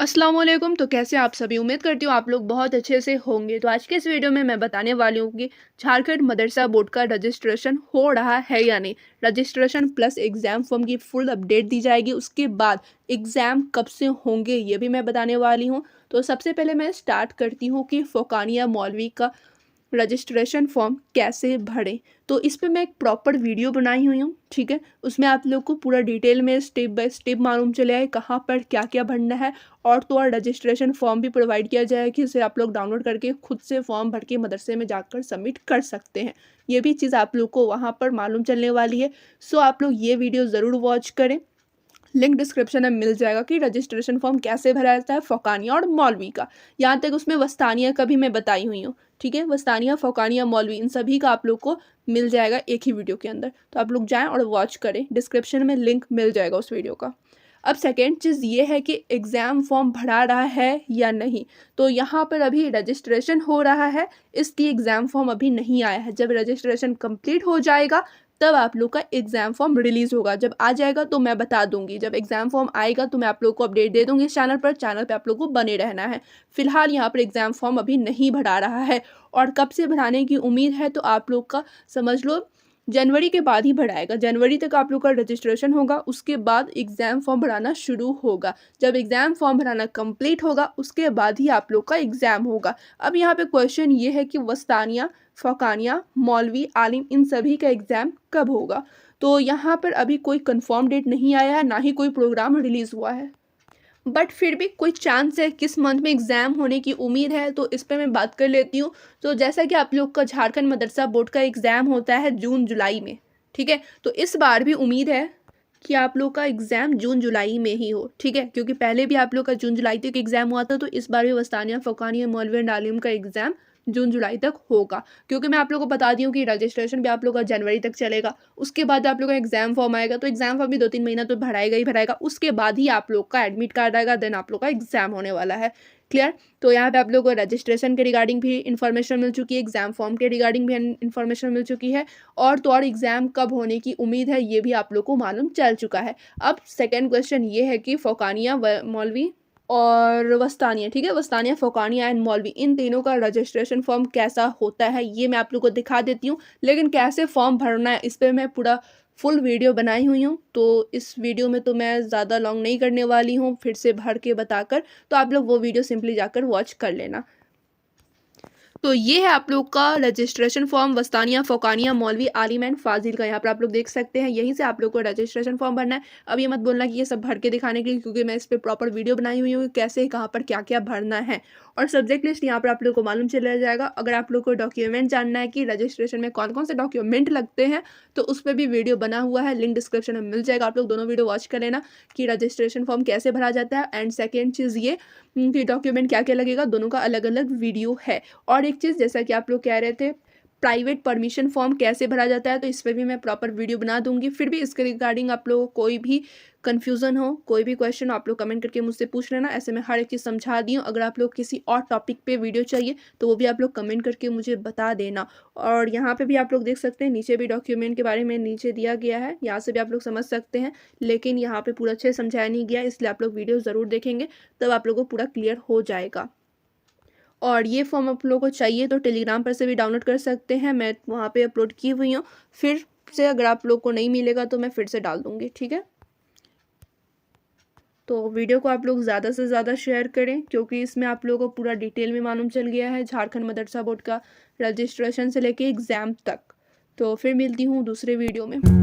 अस्सलाम वालेकुम। तो कैसे आप सभी? उम्मीद करती हूँ आप लोग बहुत अच्छे से होंगे। तो आज के इस वीडियो में मैं बताने वाली हूँ कि झारखंड मदरसा बोर्ड का रजिस्ट्रेशन हो रहा है या नहीं। रजिस्ट्रेशन प्लस एग्ज़ाम फॉर्म की फुल अपडेट दी जाएगी। उसके बाद एग्ज़ाम कब से होंगे ये भी मैं बताने वाली हूँ। तो सबसे पहले मैं स्टार्ट करती हूँ कि फ़ोकानिया मौलवी का रजिस्ट्रेशन फॉर्म कैसे भरें। तो इस पे मैं एक प्रॉपर वीडियो बनाई हुई हूँ, ठीक है। उसमें आप लोग को पूरा डिटेल में स्टेप बाय स्टेप मालूम चले आए कहाँ पर क्या क्या भरना है। और तो और रजिस्ट्रेशन फॉर्म भी प्रोवाइड किया जाए कि इसे आप लोग डाउनलोड करके खुद से फॉर्म भर के मदरसे में जाकर सबमिट कर सकते हैं। ये भी चीज़ आप लोग को वहाँ पर मालूम चलने वाली है। सो आप लोग ये वीडियो ज़रूर वॉच करें। लिंक डिस्क्रिप्शन में मिल जाएगा कि रजिस्ट्रेशन फॉर्म कैसे भरा जाता है फ़ोकानिया और मौलवी का। यहाँ तक उसमें वस्तानिया का भी मैं बताई हुई हूँ, ठीक है। वस्तानिया, फ़ोकानिया, मौलवी इन सभी का आप लोग को मिल जाएगा एक ही वीडियो के अंदर। तो आप लोग जाएँ और वॉच करें, डिस्क्रिप्शन में लिंक मिल जाएगा उस वीडियो का। अब सेकेंड चीज़ ये है कि एग्ज़ाम फॉर्म भरा रहा है या नहीं। तो यहाँ पर अभी रजिस्ट्रेशन हो रहा है, इसकी एग्ज़ाम फॉर्म अभी नहीं आया है। जब रजिस्ट्रेशन कंप्लीट हो जाएगा तब आप लोग का एग्ज़ाम फॉर्म रिलीज़ होगा। जब आ जाएगा तो मैं बता दूँगी, जब एग्ज़ाम फॉर्म आएगा तो मैं आप लोग को अपडेट दे दूँगी इस चैनल पे आप लोग को बने रहना है। फ़िलहाल यहाँ पर एग्ज़ाम फॉर्म अभी नहीं भरा रहा है। और कब से भराने की उम्मीद है तो आप लोग का समझ लो जनवरी के बाद ही भराएगा। जनवरी तक आप लोग का रजिस्ट्रेशन होगा, उसके बाद एग्ज़ाम फॉर्म भराना शुरू होगा। जब एग्ज़ाम फॉर्म भराना कंप्लीट होगा उसके बाद ही आप लोग का एग्ज़ाम होगा। अब यहाँ पे क्वेश्चन ये है कि वस्तानिया, फ़ोकानिया, मौलवी, आलिम इन सभी का एग्ज़ाम कब होगा? तो यहाँ पर अभी कोई कन्फर्म डेट नहीं आया है, ना ही कोई प्रोग्राम रिलीज़ हुआ है। बट फिर भी कोई चांस है, किस मंथ में एग्ज़ाम होने की उम्मीद है, तो इस पे मैं बात कर लेती हूँ। तो जैसा कि आप लोग का झारखंड मदरसा बोर्ड का एग्ज़ाम होता है जून-जुलाई में, ठीक है? तो इस बार भी उम्मीद है कि आप लोग का एग्ज़ाम जून-जुलाई में ही हो, ठीक है? क्योंकि पहले भी आप लोग का जून-जुलाई तक एग्ज़ाम हुआ था, तो इस बार भी वस्तानिया, फ़ोकानिया, मौलवी एंड आलिम का एग्ज़ाम जून-जुलाई तक होगा। क्योंकि मैं आप लोगों को बता दी हूँ कि रजिस्ट्रेशन भी आप लोग का जनवरी तक चलेगा। उसके बाद आप लोग का एग्ज़ाम फॉर्म आएगा, तो एग्ज़ाम फॉर्म भी 2-3 महीना तो भराएगा ही भराएगा। उसके बाद ही आप लोग का एडमिट कार्ड आएगा, देन आप लोग का एग्ज़ाम होने वाला है। क्लियर? तो यहाँ पे आप लोग को रजिस्ट्रेशन के रिगार्डिंग भी इन्फॉर्मेशन मिल चुकी है, एग्ज़ाम फॉर्म के रिगार्डिंग भी इन्फॉर्मेशन मिल चुकी है। और तो और एग्ज़ाम कब होने की उम्मीद है, ये भी आप लोग को मालूम चल चुका है। अब सेकंड क्वेश्चन ये है कि फ़ोकानिया, व मौलवी और वस्तानिया, ठीक है? वस्तानिया, फ़ोकानिया एंड मौलवी इन तीनों का रजिस्ट्रेशन फॉर्म कैसा होता है, ये मैं आप लोग को दिखा देती हूँ। लेकिन कैसे फॉर्म भरना है, इस पे मैं पूरा फुल वीडियो बनाई हुई हूँ। तो इस वीडियो में तो मैं ज़्यादा लॉन्ग नहीं करने वाली हूँ फिर से भर के बताकर। तो आप लोग वो वीडियो सिंपली जाकर वॉच कर लेना। तो ये है आप लोग का रजिस्ट्रेशन फॉर्म वस्तानिया, फ़ोकानिया, मौलवी, आलिम एंड फ़ाज़िल का। यहाँ पर आप लोग देख सकते हैं, यहीं से आप लोग को रजिस्ट्रेशन फॉर्म भरना है। अब ये मत बोलना कि ये सब भर के दिखाने के लिए, क्योंकि मैं इस पे प्रॉपर वीडियो बनाई हुई हूँ कि कैसे कहाँ पर क्या-क्या भरना है। और सब्जेक्ट लिस्ट यहाँ पर आप लोग को मालूम चला जाएगा। अगर आप लोग को डॉक्यूमेंट जानना है कि रजिस्ट्रेशन में कौन-कौन से डॉक्यूमेंट लगते हैं, तो उस पे भी वीडियो बना हुआ है, लिंक डिस्क्रिप्शन में मिल जाएगा। आप लोग दोनों वीडियो वॉच कर लेना कि रजिस्ट्रेशन फॉर्म कैसे भरा जाता है। एंड सेकेंड चीज़ ये कि डॉक्यूमेंट क्या-क्या लगेगा, दोनों का अलग-अलग वीडियो है। और एक चीज़, जैसा कि आप लोग कह रहे थे प्राइवेट परमिशन फॉर्म कैसे भरा जाता है, तो इस पे भी मैं प्रॉपर वीडियो बना दूंगी। फिर भी इसके रिगार्डिंग आप लोगों को कोई भी कन्फ्यूज़न हो, कोई भी क्वेश्चन हो, आप लोग कमेंट करके मुझसे पूछ लेना। ऐसे मैं हर एक चीज़ समझा दी हूँ। अगर आप लोग किसी और टॉपिक पे वीडियो चाहिए तो वो भी आप लोग कमेंट करके मुझे बता देना। और यहाँ पे भी आप लोग देख सकते हैं, नीचे भी डॉक्यूमेंट के बारे में नीचे दिया गया है, यहाँ से भी आप लोग समझ सकते हैं। लेकिन यहाँ पे पूरा अच्छे से समझाया नहीं गया, इसलिए आप लोग वीडियो ज़रूर देखेंगे, तब आप लोगों को पूरा क्लियर हो जाएगा। और ये फॉर्म आप लोगों को चाहिए तो टेलीग्राम पर से भी डाउनलोड कर सकते हैं, मैं वहाँ पे अपलोड की हुई हूँ। फिर से अगर आप लोग को नहीं मिलेगा तो मैं फिर से डाल दूँगी, ठीक है। तो वीडियो को आप लोग ज़्यादा से ज़्यादा शेयर करें, क्योंकि इसमें आप लोगों को पूरा डिटेल में मालूम चल गया है झारखंड मदरसा बोर्ड का रजिस्ट्रेशन से लेके एग्ज़ाम तक। तो फिर मिलती हूँ दूसरे वीडियो में।